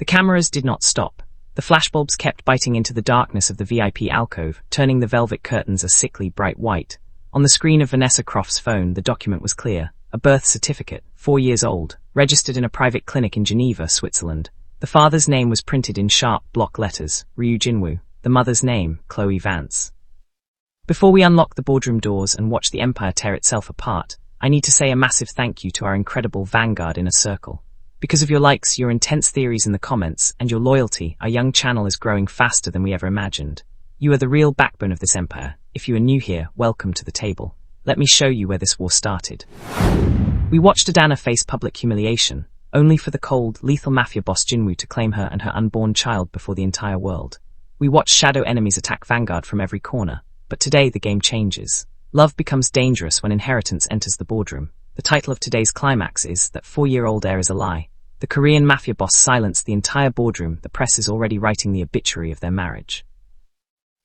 The cameras did not stop. The flashbulbs kept biting into the darkness of the VIP alcove, turning the velvet curtains a sickly bright white. On the screen of Vanessa Croft's phone, the document was clear. A birth certificate, 4 years old, registered in a private clinic in Geneva, Switzerland. The father's name was printed in sharp block letters, Ryu Jin-Woo. The mother's name, Chloe Vance. Before we unlock the boardroom doors and watch the empire tear itself apart, I need to say a massive thank you to our incredible Vanguard inner circle. Because of your likes, your intense theories in the comments, and your loyalty, our young channel is growing faster than we ever imagined. You are the real backbone of this empire. If you are new here, welcome to the table. Let me show you where this war started. We watched Adanna face public humiliation, only for the cold, lethal Mafia boss Jin-Woo to claim her and her unborn child before the entire world. We watched shadow enemies attack Vanguard from every corner, but today the game changes. Love becomes dangerous when inheritance enters the boardroom. The title of today's climax is that 4-year-old heir is a lie. The Korean Mafia boss silenced the entire boardroom. The press is already writing the obituary of their marriage.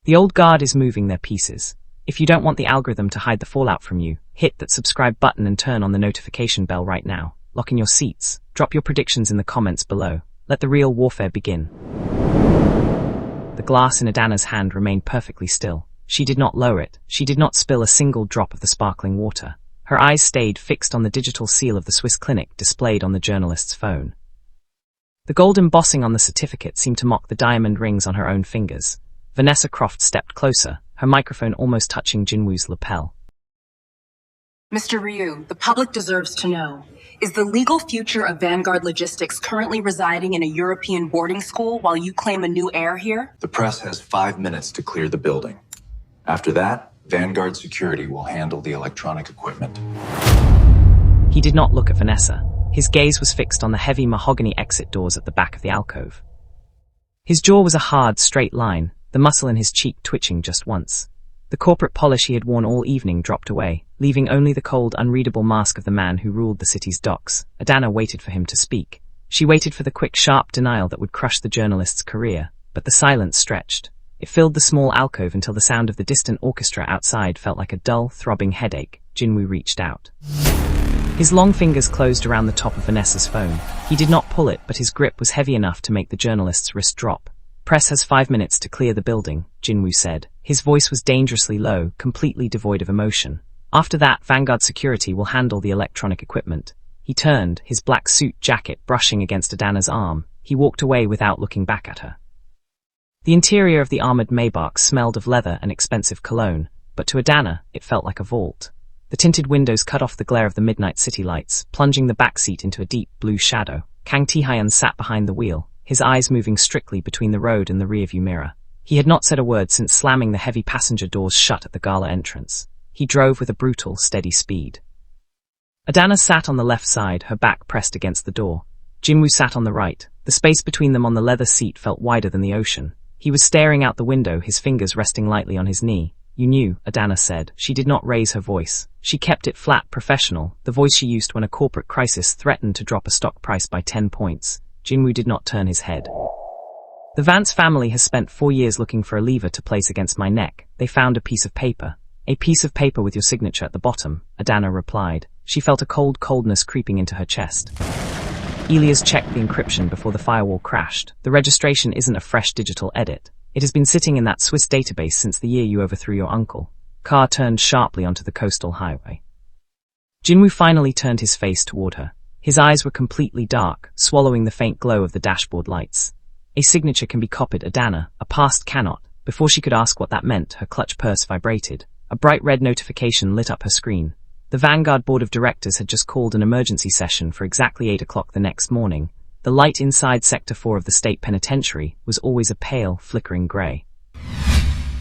The old guard is moving their pieces. If you don't want the algorithm to hide the fallout from you, hit that subscribe button and turn on the notification bell right now. Lock in your seats. Drop your predictions in the comments below. Let the real warfare begin. The glass in Adanna's hand remained perfectly still. She did not lower it. She did not spill a single drop of the sparkling water. Her eyes stayed fixed on the digital seal of the Swiss clinic displayed on the journalist's phone. The gold embossing on the certificate seemed to mock the diamond rings on her own fingers. Vanessa Croft stepped closer, her microphone almost touching Jin-Woo's lapel. Mr. Ryu, the public deserves to know. Is the legal future of Vanguard Logistics currently residing in a European boarding school while you claim a new heir here? The press has 5 minutes to clear the building. After that, Vanguard Security will handle the electronic equipment. He did not look at Vanessa. His gaze was fixed on the heavy mahogany exit doors at the back of the alcove. His jaw was a hard, straight line, the muscle in his cheek twitching just once. The corporate polish he had worn all evening dropped away, leaving only the cold, unreadable mask of the man who ruled the city's docks. Adanna waited for him to speak. She waited for the quick, sharp denial that would crush the journalist's career, but the silence stretched. It filled the small alcove until the sound of the distant orchestra outside felt like a dull, throbbing headache. Jin-Woo reached out. His long fingers closed around the top of Vanessa's phone. He did not pull it, but his grip was heavy enough to make the journalist's wrist drop. Press has 5 minutes to clear the building, Jin-Woo said. His voice was dangerously low, completely devoid of emotion. After that, Vanguard Security will handle the electronic equipment. He turned, his black suit jacket brushing against Adanna's arm. He walked away without looking back at her. The interior of the armored Maybach smelled of leather and expensive cologne, but to Adanna, it felt like a vault. The tinted windows cut off the glare of the midnight city lights, plunging the back seat into a deep blue shadow. Kang Tae-hyun sat behind the wheel, his eyes moving strictly between the road and the rearview mirror. He had not said a word since slamming the heavy passenger doors shut at the gala entrance. He drove with a brutal, steady speed. Adanna sat on the left side, her back pressed against the door. Jin-Woo sat on the right. The space between them on the leather seat felt wider than the ocean. He was staring out the window, his fingers resting lightly on his knee. "You knew," Adanna said. She did not raise her voice. She kept it flat, professional, the voice she used when a corporate crisis threatened to drop a stock price by 10 points. Jin-Woo did not turn his head. "The Vance family has spent 4 years looking for a lever to place against my neck. They found a piece of paper. A piece of paper with your signature at the bottom," Adanna replied. She felt a cold coldness creeping into her chest. Elias checked the encryption before the firewall crashed. The registration isn't a fresh digital edit. It has been sitting in that Swiss database since the year you overthrew your uncle. Car turned sharply onto the coastal highway. Jin-Woo finally turned his face toward her. His eyes were completely dark, swallowing the faint glow of the dashboard lights. "A signature can be copied, Adanna. A past cannot." Before she could ask what that meant, her clutch purse vibrated. A bright red notification lit up her screen. The Vanguard Board of Directors had just called an emergency session for exactly 8 o'clock the next morning. The light inside Sector 4 of the state penitentiary was always a pale, flickering grey.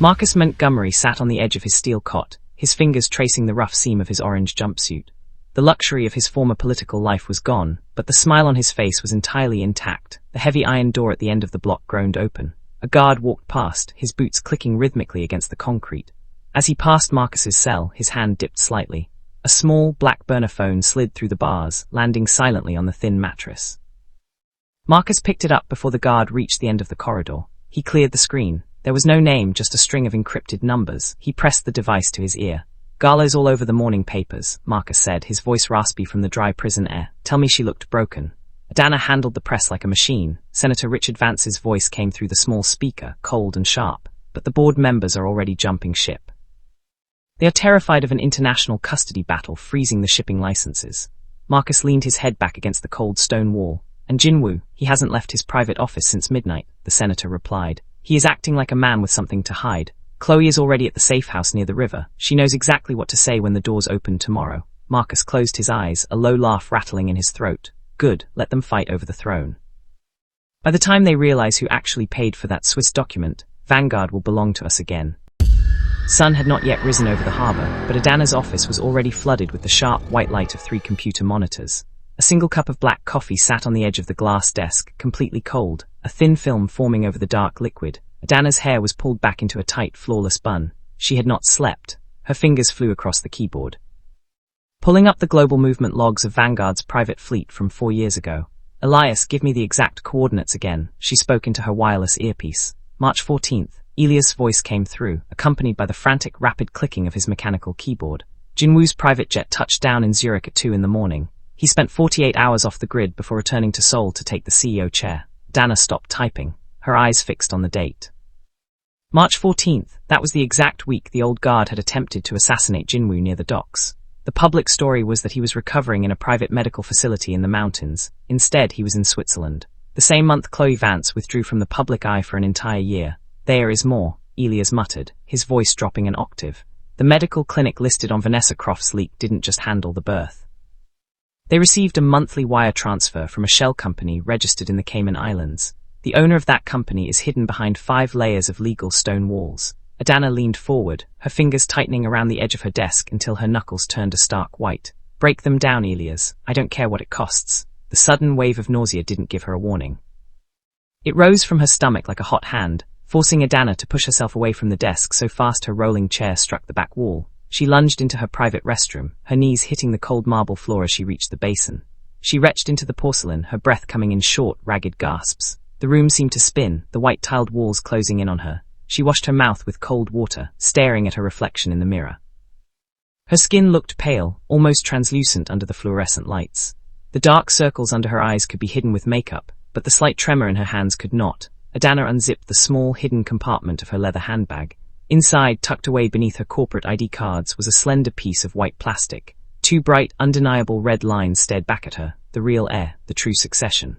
Marcus Montgomery sat on the edge of his steel cot, his fingers tracing the rough seam of his orange jumpsuit. The luxury of his former political life was gone, but the smile on his face was entirely intact. The heavy iron door at the end of the block groaned open. A guard walked past, his boots clicking rhythmically against the concrete. As he passed Marcus's cell, his hand dipped slightly. A small, black burner phone slid through the bars, landing silently on the thin mattress. Marcus picked it up before the guard reached the end of the corridor. He cleared the screen. There was no name, just a string of encrypted numbers. He pressed the device to his ear. "Galas all over the morning papers," Marcus said, his voice raspy from the dry prison air. "Tell me she looked broken." Adanna handled the press like a machine. Senator Richard Vance's voice came through the small speaker, cold and sharp, but the board members are already jumping ship. They are terrified of an international custody battle freezing the shipping licenses. Marcus leaned his head back against the cold stone wall. And Jin-Woo, he hasn't left his private office since midnight, the senator replied. He is acting like a man with something to hide. Chloe is already at the safe house near the river. She knows exactly what to say when the doors open tomorrow. Marcus closed his eyes, a low laugh rattling in his throat. Good, let them fight over the throne. By the time they realize who actually paid for that Swiss document, Vanguard will belong to us again. Sun had not yet risen over the harbor, but Adanna's office was already flooded with the sharp white light of 3 computer monitors. A single cup of black coffee sat on the edge of the glass desk, completely cold, a thin film forming over the dark liquid. Adanna's hair was pulled back into a tight, flawless bun. She had not slept. Her fingers flew across the keyboard. Pulling up the global movement logs of Vanguard's private fleet from 4 years ago. Elias, give me the exact coordinates again, she spoke into her wireless earpiece. March 14th, Elias' voice came through, accompanied by the frantic, rapid clicking of his mechanical keyboard. Jin-Woo's private jet touched down in Zurich at 2 in the morning. He spent 48 hours off the grid before returning to Seoul to take the CEO chair. Adanna stopped typing, her eyes fixed on the date. March 14th, that was the exact week the old guard had attempted to assassinate Jin-Woo near the docks. The public story was that he was recovering in a private medical facility in the mountains. Instead, he was in Switzerland. The same month Chloe Vance withdrew from the public eye for an entire year. There is more, Elias muttered, his voice dropping an octave. The medical clinic listed on Vanessa Croft's leak didn't just handle the birth. They received a monthly wire transfer from a shell company registered in the Cayman Islands. The owner of that company is hidden behind 5 layers of legal stone walls. Adanna leaned forward, her fingers tightening around the edge of her desk until her knuckles turned a stark white. Break them down, Elias. I don't care what it costs. The sudden wave of nausea didn't give her a warning. It rose from her stomach like a hot hand, forcing Adanna to push herself away from the desk so fast her rolling chair struck the back wall. She lunged into her private restroom, her knees hitting the cold marble floor as she reached the basin. She retched into the porcelain, her breath coming in short, ragged gasps. The room seemed to spin, the white-tiled walls closing in on her. She washed her mouth with cold water, staring at her reflection in the mirror. Her skin looked pale, almost translucent under the fluorescent lights. The dark circles under her eyes could be hidden with makeup, but the slight tremor in her hands could not. Adanna unzipped the small, hidden compartment of her leather handbag. Inside, tucked away beneath her corporate ID cards, was a slender piece of white plastic. 2 bright, undeniable red lines stared back at her, the real heir, the true succession.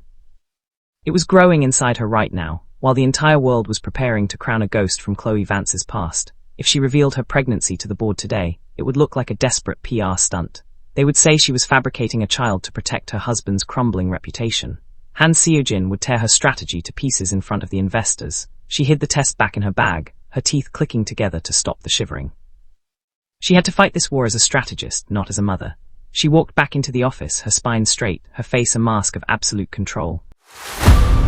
It was growing inside her right now, while the entire world was preparing to crown a ghost from Chloe Vance's past. If she revealed her pregnancy to the board today, it would look like a desperate PR stunt. They would say she was fabricating a child to protect her husband's crumbling reputation. Han Seo-jin would tear her strategy to pieces in front of the investors. She hid the test back in her bag, her teeth clicking together to stop the shivering. She had to fight this war as a strategist, not as a mother. She walked back into the office, her spine straight, her face a mask of absolute control.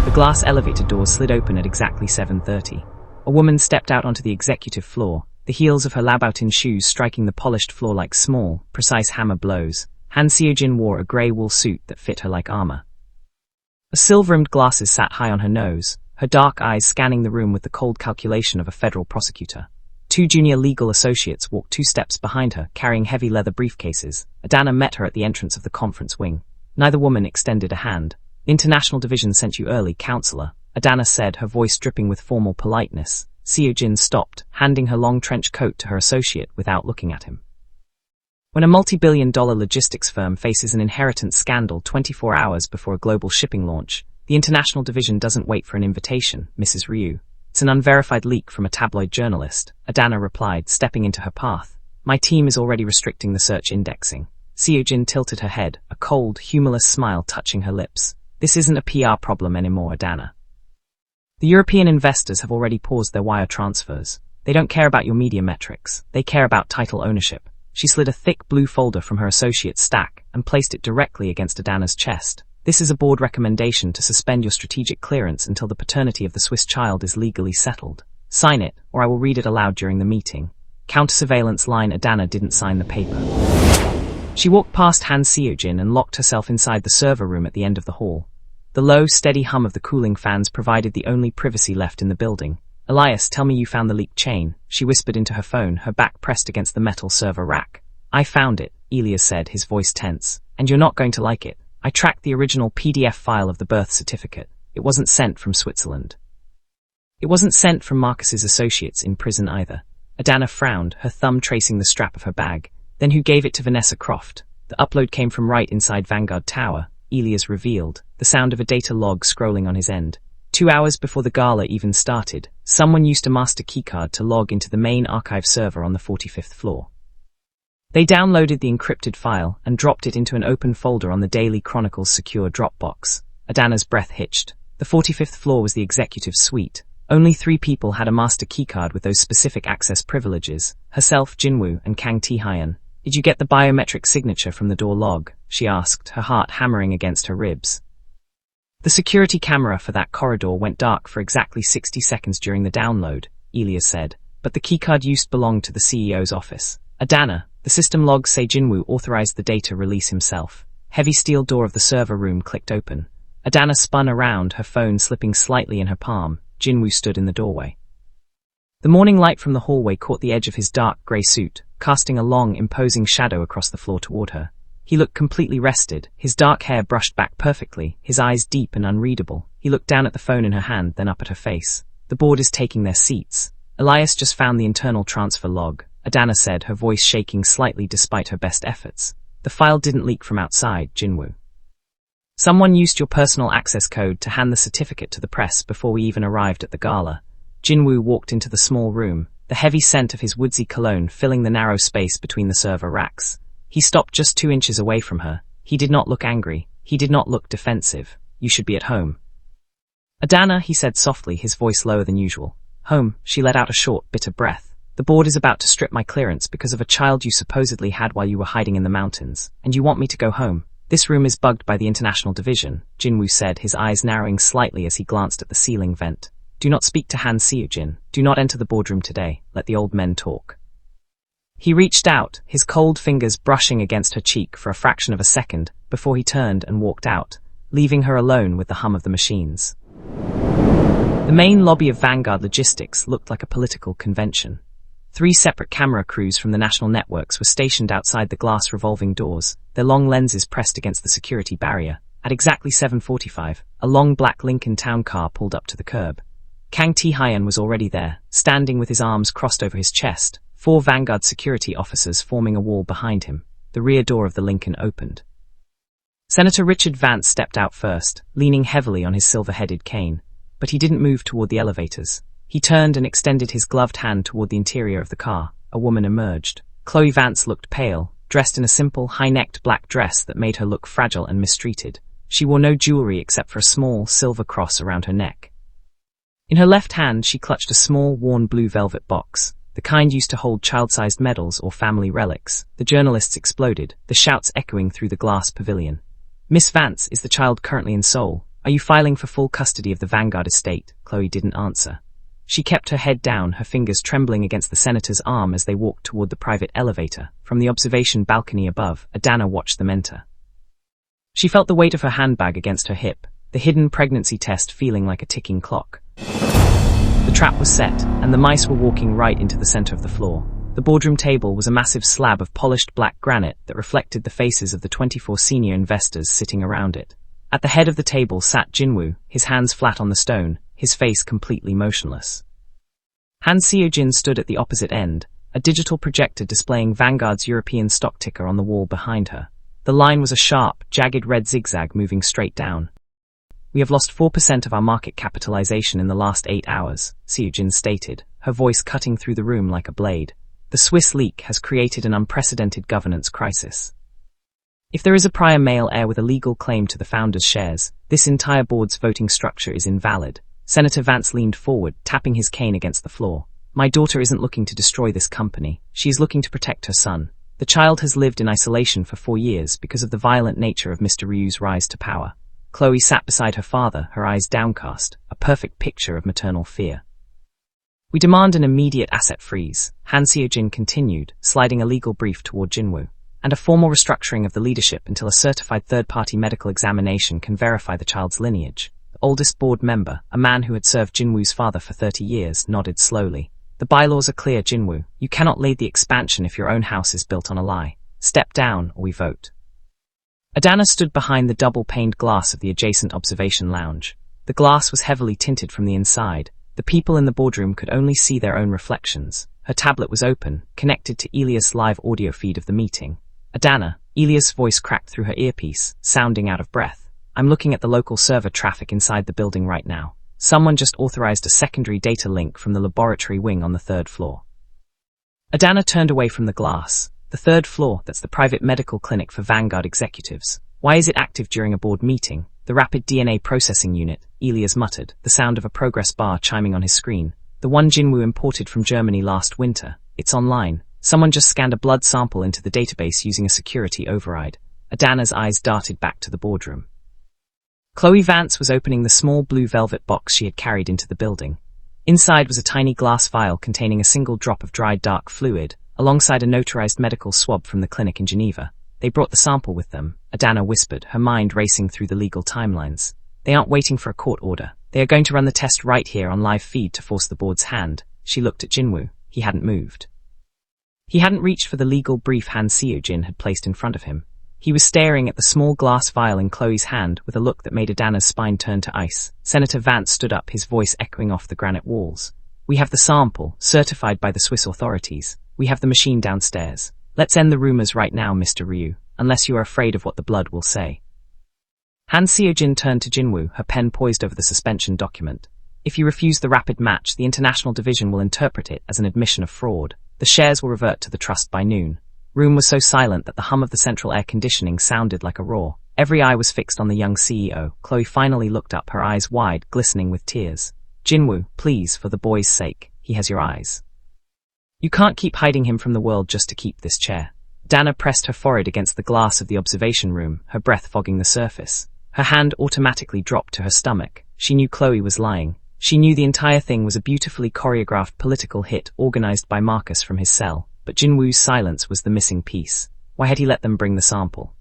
The glass elevator doors slid open at exactly 7:30. A woman stepped out onto the executive floor, the heels of her lab-out-in shoes striking the polished floor like small, precise hammer blows. Han Seo-jin wore a grey wool suit that fit her like armor. A silver-rimmed glasses sat high on her nose, her dark eyes scanning the room with the cold calculation of a federal prosecutor. 2 junior legal associates walked 2 steps behind her, carrying heavy leather briefcases. Adanna met her at the entrance of the conference wing. Neither woman extended a hand. International Division sent you early, counselor, Adanna said, her voice dripping with formal politeness. Seo-jin stopped, handing her long trench coat to her associate without looking at him. When a multi-billion-dollar logistics firm faces an inheritance scandal 24 hours before a global shipping launch, the International Division doesn't wait for an invitation, Mrs. Ryu. It's an unverified leak from a tabloid journalist, Adanna replied, stepping into her path. My team is already restricting the search indexing. Seo-jin tilted her head, a cold, humorless smile touching her lips. This isn't a PR problem anymore, Adanna. The European investors have already paused their wire transfers. They don't care about your media metrics. They care about title ownership. She slid a thick blue folder from her associate's stack and placed it directly against Adanna's chest. This is a board recommendation to suspend your strategic clearance until the paternity of the Swiss child is legally settled. Sign it, or I will read it aloud during the meeting. Counter-surveillance line. Adanna didn't sign the paper. She walked past Han Seo-jin and locked herself inside the server room at the end of the hall. The low, steady hum of the cooling fans provided the only privacy left in the building. Elias, tell me you found the leaked chain, she whispered into her phone, her back pressed against the metal server rack. I found it, Elias said, his voice tense. And you're not going to like it. I tracked the original PDF file of the birth certificate. It wasn't sent from Switzerland. It wasn't sent from Marcus's associates in prison either. Adanna frowned, her thumb tracing the strap of her bag. Then who gave it to Vanessa Croft? The upload came from right inside Vanguard Tower, Elias revealed, the sound of a data log scrolling on his end. 2 hours before the gala even started, someone used a master keycard to log into the main archive server on the 45th floor. They downloaded the encrypted file and dropped it into an open folder on the Daily Chronicle's secure Dropbox. Adanna's breath hitched. The 45th floor was the executive suite. Only 3 people had a master keycard with those specific access privileges, herself, Jin-Woo, and Kang Tae-hyun. Did you get the biometric signature from the door log? She asked, her heart hammering against her ribs. The security camera for that corridor went dark for exactly 60 seconds during the download, Elias said, but the keycard used belonged to the CEO's office. Adanna, the system logs say Jin-Woo authorized the data release himself. Heavy steel door of the server room clicked open. Adanna spun around, her phone slipping slightly in her palm. Jin-Woo stood in the doorway. The morning light from the hallway caught the edge of his dark grey suit, casting a long, imposing shadow across the floor toward her. He looked completely rested, his dark hair brushed back perfectly, his eyes deep and unreadable. He looked down at the phone in her hand, then up at her face. The board is taking their seats. Elias just found the internal transfer log, Adanna said, her voice shaking slightly despite her best efforts. The file didn't leak from outside, Jin-Woo. Someone used your personal access code to hand the certificate to the press before we even arrived at the gala. Jin-Woo walked into the small room, the heavy scent of his woodsy cologne filling the narrow space between the server racks. He stopped just 2 inches away from her. He did not look angry. He did not look defensive. You should be at home. Adanna, he said softly, his voice lower than usual. Home, she let out a short, bitter breath. The board is about to strip my clearance because of a child you supposedly had while you were hiding in the mountains, and you want me to go home. This room is bugged by the International Division, Jin-Woo said, his eyes narrowing slightly as he glanced at the ceiling vent. Do not speak to Han Seo-jin. Do not enter the boardroom today. Let the old men talk. He reached out, his cold fingers brushing against her cheek for a fraction of a second before he turned and walked out, leaving her alone with the hum of the machines. The main lobby of Vanguard Logistics looked like a political convention. 3 separate camera crews from the national networks were stationed outside the glass revolving doors, their long lenses pressed against the security barrier. At exactly 7:45, a long black Lincoln town car pulled up to the curb. Kang Tae-hyun was already there, standing with his arms crossed over his chest, 4 Vanguard security officers forming a wall behind him. The rear door of the Lincoln opened. Senator Richard Vance stepped out first, leaning heavily on his silver-headed cane, but he didn't move toward the elevators. He turned and extended his gloved hand toward the interior of the car. A woman emerged. Chloe Vance looked pale, dressed in a simple, high-necked black dress that made her look fragile and mistreated. She wore no jewelry except for a small, silver cross around her neck. In her left hand, she clutched a small, worn blue velvet box, the kind used to hold child-sized medals or family relics. The journalists exploded, the shouts echoing through the glass pavilion. Miss Vance, is the child currently in Seoul? Are you filing for full custody of the Vanguard estate? Chloe didn't answer. She kept her head down, her fingers trembling against the senator's arm as they walked toward the private elevator. From the observation balcony above, Adanna watched them enter. She felt the weight of her handbag against her hip, the hidden pregnancy test feeling like a ticking clock. The trap was set, and the mice were walking right into the center of the floor. The boardroom table was a massive slab of polished black granite that reflected the faces of the 24 senior investors sitting around it. At the head of the table sat Jin-Woo, his hands flat on the stone, his face completely motionless. Han Seo-jin stood at the opposite end, a digital projector displaying Vanguard's European stock ticker on the wall behind her. The line was a sharp, jagged red zigzag moving straight down. We have lost 4% of our market capitalization in the last 8 hours, Seo-jin stated, her voice cutting through the room like a blade. The Swiss leak has created an unprecedented governance crisis. If there is a prior male heir with a legal claim to the founder's shares, this entire board's voting structure is invalid. Senator Vance leaned forward, tapping his cane against the floor. My daughter isn't looking to destroy this company. She is looking to protect her son. The child has lived in isolation for 4 years because of the violent nature of Mr. Ryu's rise to power. Chloe sat beside her father, her eyes downcast, a perfect picture of maternal fear. We demand an immediate asset freeze, Han Seo-jin continued, sliding a legal brief toward Jin-Woo, and a formal restructuring of the leadership until a certified third-party medical examination can verify the child's lineage. The oldest board member, a man who had served Jin-Woo's father for 30 years, nodded slowly. The bylaws are clear, Jin-Woo. You cannot lead the expansion if your own house is built on a lie. Step down, or we vote. Adanna stood behind the double-paned glass of the adjacent observation lounge. The glass was heavily tinted from the inside. The people in the boardroom could only see their own reflections. Her tablet was open, connected to Elias' live audio feed of the meeting. Adanna, Elias' voice cracked through her earpiece, sounding out of breath. I'm looking at the local server traffic inside the building right now. Someone just authorized a secondary data link from the laboratory wing on the 3rd floor. Adanna turned away from the glass. The 3rd floor, that's the private medical clinic for Vanguard executives. Why is it active during a board meeting? The rapid DNA processing unit, Elias muttered, the sound of a progress bar chiming on his screen. The one Jin-Woo imported from Germany last winter. It's online. Someone just scanned a blood sample into the database using a security override. Adanna's eyes darted back to the boardroom. Chloe Vance was opening the small blue velvet box she had carried into the building. Inside was a tiny glass vial containing a single drop of dried dark fluid, alongside a notarized medical swab from the clinic in Geneva. They brought the sample with them, Adanna whispered, her mind racing through the legal timelines. They aren't waiting for a court order. They are going to run the test right here on live feed to force the board's hand. She looked at Jin-Woo. He hadn't moved. He hadn't reached for the legal brief Han Seo-jin had placed in front of him. He was staring at the small glass vial in Chloe's hand with a look that made Adanna's spine turn to ice. Senator Vance stood up, his voice echoing off the granite walls. We have the sample, certified by the Swiss authorities. We have the machine downstairs. Let's end the rumors right now, Mr. Ryu, unless you are afraid of what the blood will say. Han Seo-jin turned to Jin-Woo, her pen poised over the suspension document. If you refuse the rapid match, the International Division will interpret it as an admission of fraud. The shares will revert to the trust by noon. Room was so silent that the hum of the central air conditioning sounded like a roar. Every eye was fixed on the young CEO. Chloe finally looked up, her eyes wide, glistening with tears. Jin-Woo, please, for the boy's sake, he has your eyes. You can't keep hiding him from the world just to keep this chair. Adanna pressed her forehead against the glass of the observation room, her breath fogging the surface. Her hand automatically dropped to her stomach. She knew Chloe was lying. She knew the entire thing was a beautifully choreographed political hit organized by Marcus from his cell. But Jin-Woo's silence was the missing piece. Why had he let them bring the sample?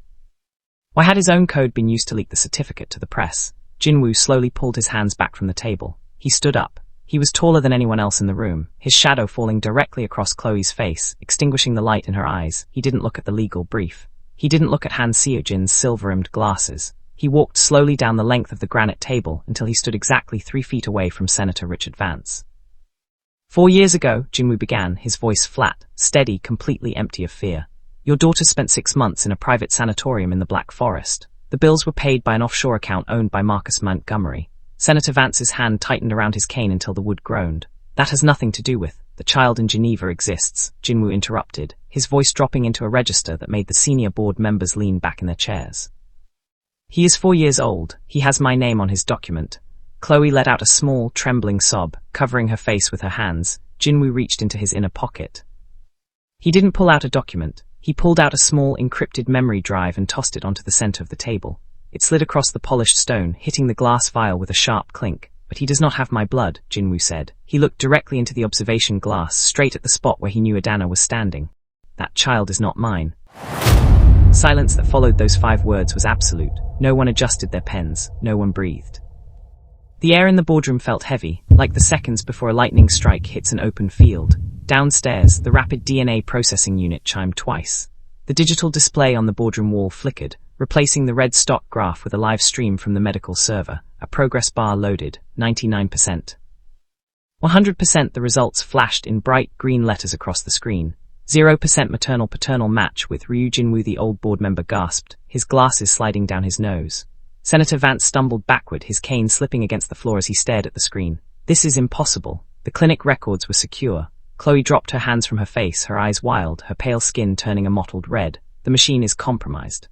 Why had his own code been used to leak the certificate to the press? Jin-Woo slowly pulled his hands back from the table. He stood up. He was taller than anyone else in the room, his shadow falling directly across Chloe's face, extinguishing the light in her eyes. He didn't look at the legal brief. He didn't look at Han Seo-jin's silver-rimmed glasses. He walked slowly down the length of the granite table until he stood exactly 3 feet away from Senator Richard Vance. 4 years ago, Jin-Woo began, his voice flat, steady, completely empty of fear. Your daughter spent 6 months in a private sanatorium in the Black Forest. The bills were paid by an offshore account owned by Marcus Montgomery. Senator Vance's hand tightened around his cane until the wood groaned. That has nothing to do with, the child in Geneva exists, Jin-Woo interrupted, his voice dropping into a register that made the senior board members lean back in their chairs. He is 4 years old. He has my name on his document. Chloe let out a small, trembling sob, covering her face with her hands. Jin-Woo reached into his inner pocket. He didn't pull out a document. He pulled out a small, encrypted memory drive and tossed it onto the center of the table. It slid across the polished stone, hitting the glass vial with a sharp clink. But he does not have my blood, Jin-Woo said. He looked directly into the observation glass, straight at the spot where he knew Adanna was standing. That child is not mine. Silence that followed those 5 words was absolute. No one adjusted their pens. No one breathed. The air in the boardroom felt heavy, like the seconds before a lightning strike hits an open field. Downstairs, the rapid DNA processing unit chimed twice. The digital display on the boardroom wall flickered, replacing the red stock graph with a live stream from the medical server. A progress bar loaded, 99%. 100%. The results flashed in bright green letters across the screen. 0% maternal-paternal match with Ryu. Jin-Woo, the old board member, gasped, his glasses sliding down his nose. Senator Vance stumbled backward, his cane slipping against the floor as he stared at the screen. This is impossible. The clinic records were secure. Chloe dropped her hands from her face, her eyes wild, her pale skin turning a mottled red. The machine is compromised.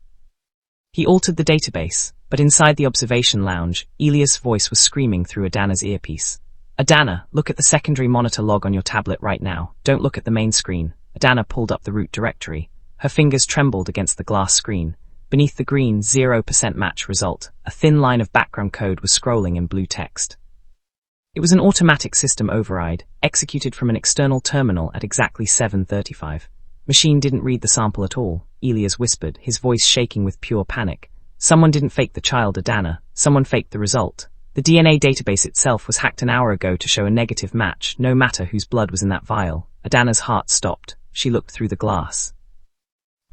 He altered the database, but inside the observation lounge, Elias' voice was screaming through Adanna's earpiece. Adanna, look at the secondary monitor log on your tablet right now. Don't look at the main screen. Adanna pulled up the root directory. Her fingers trembled against the glass screen. Beneath the green 0% match result, a thin line of background code was scrolling in blue text. It was an automatic system override, executed from an external terminal at exactly 7:35. Machine didn't read the sample at all, Elias whispered, his voice shaking with pure panic. Someone didn't fake the child, Adanna. Someone faked the result. The DNA database itself was hacked an hour ago to show a negative match, no matter whose blood was in that vial. Adanna's heart stopped. She looked through the glass.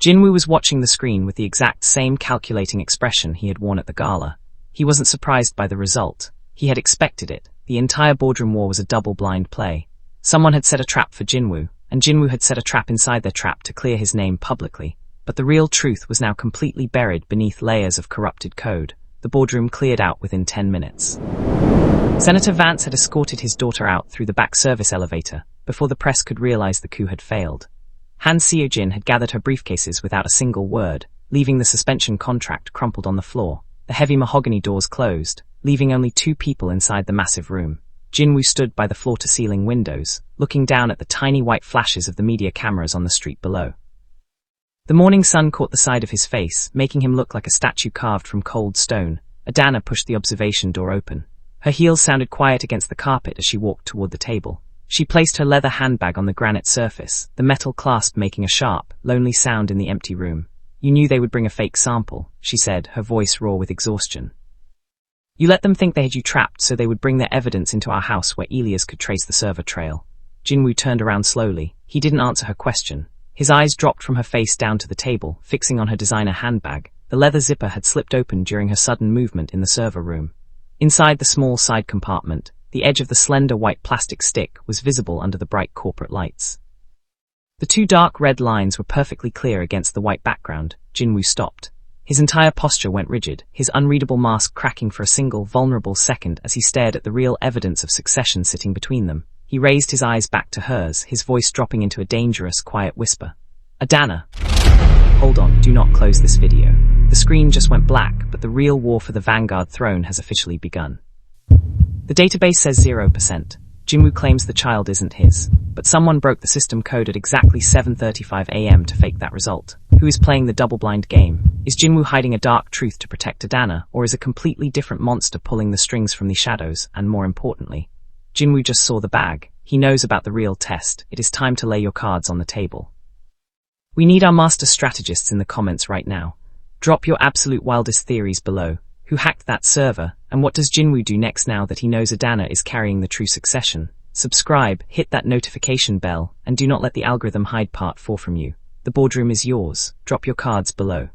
Jin-Woo was watching the screen with the exact same calculating expression he had worn at the gala. He wasn't surprised by the result. He had expected it. The entire boardroom war was a double-blind play. Someone had set a trap for Jin-Woo, and Jin-Woo had set a trap inside their trap to clear his name publicly. But the real truth was now completely buried beneath layers of corrupted code. The boardroom cleared out within 10 minutes. Senator Vance had escorted his daughter out through the back service elevator before the press could realize the coup had failed. Han Seo-jin had gathered her briefcases without a single word, leaving the suspension contract crumpled on the floor. The heavy mahogany doors closed, leaving only 2 people inside the massive room. Jin-Woo stood by the floor-to-ceiling windows, looking down at the tiny white flashes of the media cameras on the street below. The morning sun caught the side of his face, making him look like a statue carved from cold stone. Adanna pushed the observation door open. Her heels sounded quiet against the carpet as she walked toward the table. She placed her leather handbag on the granite surface, the metal clasp making a sharp, lonely sound in the empty room. "You knew they would bring a fake sample," she said, her voice raw with exhaustion. "You let them think they had you trapped so they would bring their evidence into our house where Elias could trace the server trail." Jin-Woo turned around slowly. He didn't answer her question. His eyes dropped from her face down to the table, fixing on her designer handbag. The leather zipper had slipped open during her sudden movement in the server room. Inside the small side compartment, the edge of the slender white plastic stick was visible under the bright corporate lights. The 2 dark red lines were perfectly clear against the white background. Jin-Woo stopped. His entire posture went rigid, his unreadable mask cracking for a single, vulnerable second as he stared at the real evidence of succession sitting between them. He raised his eyes back to hers, his voice dropping into a dangerous, quiet whisper. "Adanna." "Hold on, do not close this video." The screen just went black, but the real war for the Vanguard throne has officially begun. The database says 0%. Jin-Woo claims the child isn't his, but someone broke the system code at exactly 7:35 a.m. to fake that result. Who is playing the double-blind game? Is Jin-Woo hiding a dark truth to protect Adanna, or is a completely different monster pulling the strings from the shadows? And more importantly, Jin-Woo just saw the bag. He knows about the real test. It is time to lay your cards on the table. We need our master strategists in the comments right now. Drop your absolute wildest theories below. Who hacked that server, and what does Jin-Woo do next now that he knows Adanna is carrying the true succession? Subscribe, hit that notification bell, and do not let the algorithm hide part 4 from you. The boardroom is yours. Drop your cards below.